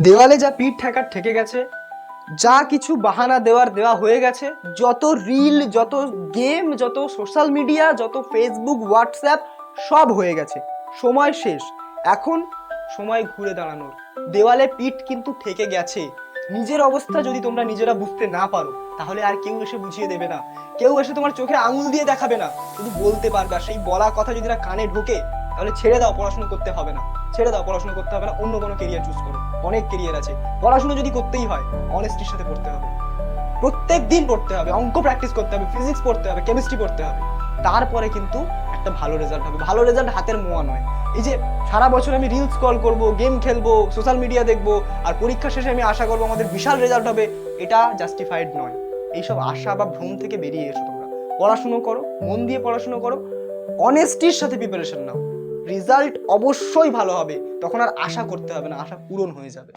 দেওয়ালে যা পিঠ ঠেকার ঠেকে গেছে, যা কিছু বাহানা দেওয়া হয়ে গেছে, যত রিল, যত গেম, যত সোশ্যাল মিডিয়া, যত ফেসবুক, হোয়াটসঅ্যাপ সব হয়ে গেছে। সময় শেষ, এখন সময় ঘুরে দাঁড়ানোর। দেওয়ালে পিঠ কিন্তু ঠেকে গেছে। নিজের অবস্থা যদি তোমরা নিজেরা বুঝতে না পারো, তাহলে আর কেউ এসে বুঝিয়ে দেবে না, কেউ এসে তোমার চোখে আঙুল দিয়ে দেখাবে না, শুধু বলতে পারবে। আর সেই বলা কথা যদি না কানে ঢোকে, তাহলে ছেড়ে দাও, পড়াশোনা করতে হবে না। ছেড়ে দাও, পড়াশোনা করতে হবে না, অন্য কোনো কেরিয়ার চুজ করো। অনেক কেরিয়ার আছে। পড়াশোনা যদি করতেই হয়, অনেস্টির সাথে পড়তে হবে। প্রত্যেক দিন পড়তে হবে, অঙ্ক প্র্যাকটিস করতে হবে, ফিজিক্স পড়তে হবে, কেমিস্ট্রি পড়তে হবে। তারপরে কিন্তু একটা ভালো রেজাল্ট হবে। ভালো রেজাল্ট হাতের মোয়া নয়। এই যে সারা বছর আমি রিলস কল করব, গেম খেলবো, সোশ্যাল মিডিয়া দেখবো, আর পরীক্ষা শেষে আমি আশা করবো আমাদের বিশাল রেজাল্ট হবে, এটা জাস্টিফাইড নয়। এইসব আশা বা ভ্রম থেকে বেরিয়ে এসো তোমরা। পড়াশুনো করো, মন দিয়ে পড়াশুনো করো, অনেস্টির সাথে প্রিপারেশন নাও। রেজাল্ট অবশ্যই ভালো হবে, তখন আর আশা করতে হবে না, আশা পূরণ হয়ে যাবে।